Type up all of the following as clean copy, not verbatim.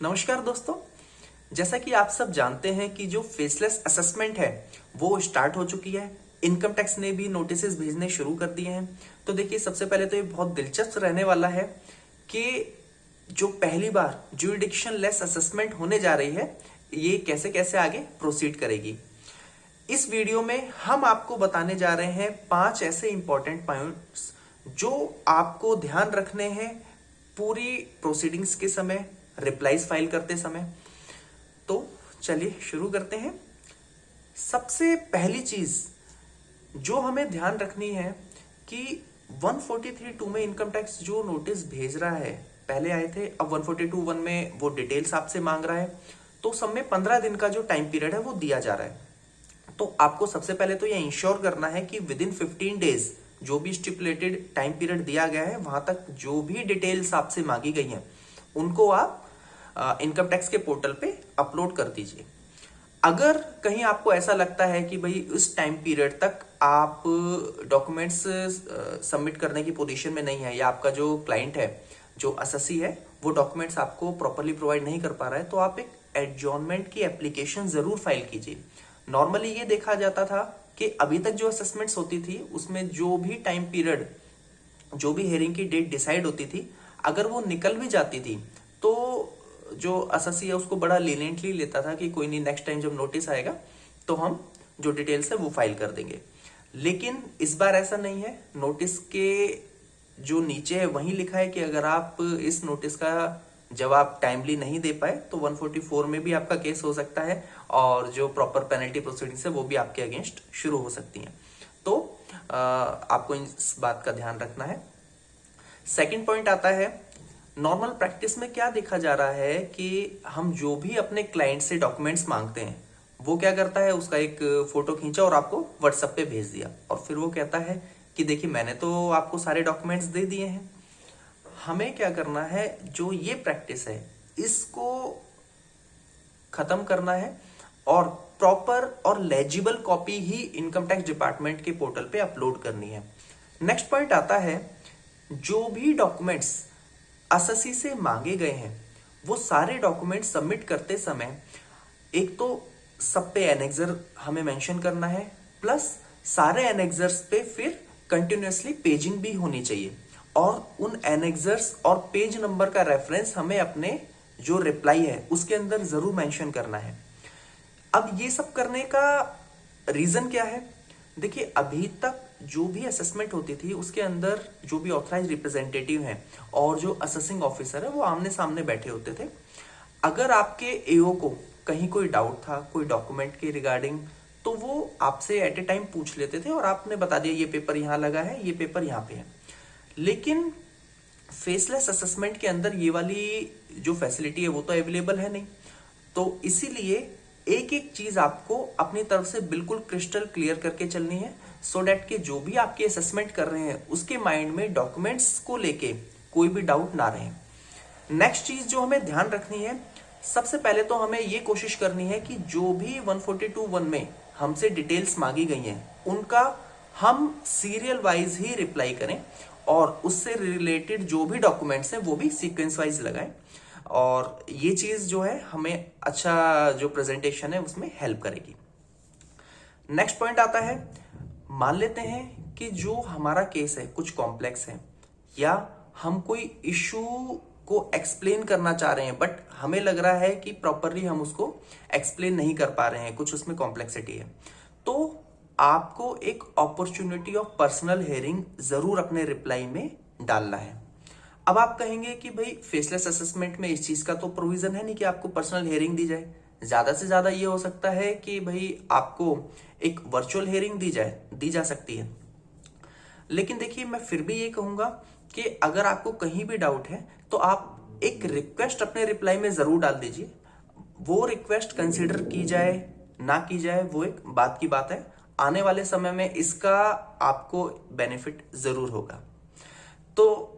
नमस्कार दोस्तों। जैसा कि आप सब जानते हैं कि जो फेसलेस असेसमेंट है वो स्टार्ट हो चुकी है। इनकम टैक्स ने भी नोटिसेस भेजने शुरू कर दिए हैं। तो देखिए, सबसे पहले तो ये बहुत दिलचस्प रहने वाला है कि जो पहली बार ज्यूरिडिक्शन लेस असेसमेंट होने जा रही है ये कैसे कैसे आगे प्रोसीड करेगी। इस वीडियो में हम आपको बताने जा रहे हैं 5 ऐसे इंपॉर्टेंट पॉइंट्स जो आपको ध्यान रखने हैं पूरी प्रोसीडिंग्स के समय, रिप्लाईज फाइल करते समय। तो चलिए शुरू करते हैं। सबसे पहली चीज जो हमें ध्यान रखनी है कि 143(2) में इनकम टैक्स जो नोटिस भेज रहा है, पहले आए थे, अब 142(1) में वो डिटेल्स आपसे मांग रहा है। तो सब में 15 दिन का जो टाइम पीरियड है वो दिया जा रहा है। तो आपको सबसे पहले तो ये इंश्योर करना है कि विद इन 15 डेज जो भी स्टिपुलेटेड टाइम पीरियड दिया गया है वहां तक जो भी डिटेल्स आपसे मांगी गई हैं उनको आप इनकम टैक्स के पोर्टल पे अपलोड कर दीजिए। अगर कहीं आपको ऐसा लगता है कि भाई उस टाइम पीरियड तक आप डॉक्यूमेंट्स सबमिट करने की पोजीशन में नहीं है, या आपका जो क्लाइंट है, जो असेसी है, वो डॉक्यूमेंट्स आपको प्रॉपरली प्रोवाइड नहीं कर पा रहा है, तो आप एक एडजॉर्नमेंट की एप्लीकेशन जरूर फाइल कीजिए। नॉर्मली ये देखा जाता था कि अभी तक जो असेसमेंट्स होती थी उसमें जो भी टाइम पीरियड, जो भी हेयरिंग की डेट डिसाइड होती थी, अगर वो निकल भी जाती थी तो जो असेसी है उसको बड़ा लीनियंटली लेता था कि कोई नहीं, नेक्स्ट टाइम जब नोटिस आएगा तो हम जो डिटेल्स है वो फाइल कर देंगे। लेकिन इस बार ऐसा नहीं है। नोटिस के जो नीचे है वहीं लिखा है कि अगर आप इस नोटिस का जवाब टाइमली नहीं दे पाए तो 144 में भी आपका केस हो सकता है और जो प्रॉपर पेनल्टी प्रोसीडिंग्स है वो भी आपके अगेंस्ट शुरू हो सकती हैं। तो आपको इस बात का ध्यान रखना है। सेकंड पॉइंट आता है, नॉर्मल प्रैक्टिस में क्या देखा जा रहा है कि हम जो भी अपने क्लाइंट से डॉक्यूमेंट्स मांगते हैं वो क्या करता है, उसका एक फोटो खींचा और आपको व्हाट्सएप पे भेज दिया और फिर वो कहता है कि देखिए मैंने तो आपको सारे डॉक्यूमेंट्स दे दिए हैं। हमें क्या करना है, जो ये प्रैक्टिस है इसको खत्म करना है और प्रॉपर और लेजिबल कॉपी ही इनकम टैक्स डिपार्टमेंट के पोर्टल पे अपलोड करनी है। नेक्स्ट पॉइंट आता है, जो भी डॉक्यूमेंट्स असेसी से मांगे गए हैं वो सारे डॉक्यूमेंट सबमिट करते समय एक तो सब पे एनेक्सर हमें मेंशन करना है, प्लस सारे एनेक्सर्स पे फिर कंटिन्यूअसली पेजिंग भी होनी चाहिए और उन एनेक्सर्स और पेज नंबर का रेफरेंस हमें अपने जो रिप्लाई है उसके अंदर जरूर मेंशन करना है। अब ये सब करने का रीजन क्या है? देखिए, अभी तक जो भी असेसमेंट होती थी उसके अंदर जो भी ऑथराइज रिप्रेजेंटेटिव हैं और जो असेसिंग ऑफिसर है वो आमने सामने बैठे होते थे। अगर आपके एओ को कहीं कोई डाउट था कोई डॉक्यूमेंट के रिगार्डिंग, तो वो आपसे एट ए टाइम पूछ लेते थे और आपने बता दिया ये पेपर यहाँ लगा है, ये पेपर यहाँ पे है। लेकिन फेसलेस असेसमेंट के अंदर ये वाली जो फैसिलिटी है वो तो अवेलेबल है नहीं। तो इसीलिए एक एक चीज आपको अपनी तरफ से बिल्कुल क्रिस्टल क्लियर करके चलनी है, सो डैट कि जो भी आपके असेसमेंट कर रहे हैं उसके माइंड में डॉक्यूमेंट्स को लेके कोई भी डाउट ना रहे। नेक्स्ट चीज जो हमें ध्यान रखनी है, सबसे पहले तो हमें ये कोशिश करनी है कि जो भी 142(1) में हमसे डिटेल्स मांगी गई हैं उनका हम सीरियल वाइज ही रिप्लाई करें और उससे रिलेटेड जो भी डॉक्यूमेंट्स हैं वो भी सीक्वेंस वाइज लगाएं। और ये चीज जो है हमें अच्छा जो प्रेजेंटेशन है उसमें हेल्प करेगी। नेक्स्ट पॉइंट आता है, मान लेते हैं कि जो हमारा केस है कुछ कॉम्प्लेक्स है या हम कोई इशू को एक्सप्लेन करना चाह रहे हैं बट हमें लग रहा है कि प्रॉपरली हम उसको एक्सप्लेन नहीं कर पा रहे हैं, कुछ उसमें कॉम्प्लेक्सिटी है, तो आपको एक अपॉर्चुनिटी ऑफ पर्सनल हियरिंग जरूर अपने रिप्लाई में डालना है। अब आप कहेंगे कि भाई फेसलेस असेसमेंट में इस चीज का तो प्रोविजन है नहीं कि आपको पर्सनल हियरिंग दी जाए। ज्यादा से ज्यादा ये हो सकता है कि भाई आपको एक वर्चुअल हियरिंग दी जा सकती है। लेकिन देखिए, मैं फिर भी ये कहूंगा कि अगर आपको कहीं भी डाउट है तो आप एक रिक्वेस्ट अपने रिप्लाई में जरूर डाल दीजिए। वो रिक्वेस्ट कंसिडर की जाए ना की जाए वो एक बात की बात है, आने वाले समय में इसका आपको बेनिफिट जरूर होगा। तो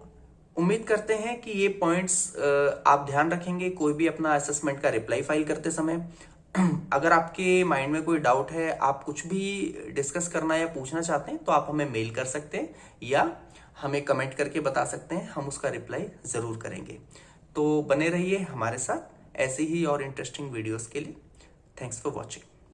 उम्मीद करते हैं कि ये पॉइंट्स आप ध्यान रखेंगे कोई भी अपना असेसमेंट का रिप्लाई फाइल करते समय। अगर आपके माइंड में कोई डाउट है, आप कुछ भी डिस्कस करना या पूछना चाहते हैं तो आप हमें मेल कर सकते हैं या हमें कमेंट करके बता सकते हैं, हम उसका रिप्लाई जरूर करेंगे। तो बने रहिए हमारे साथ। ऐसी ही और इंटरेस्टिंग वीडियोस के लिए। Thanks for watching.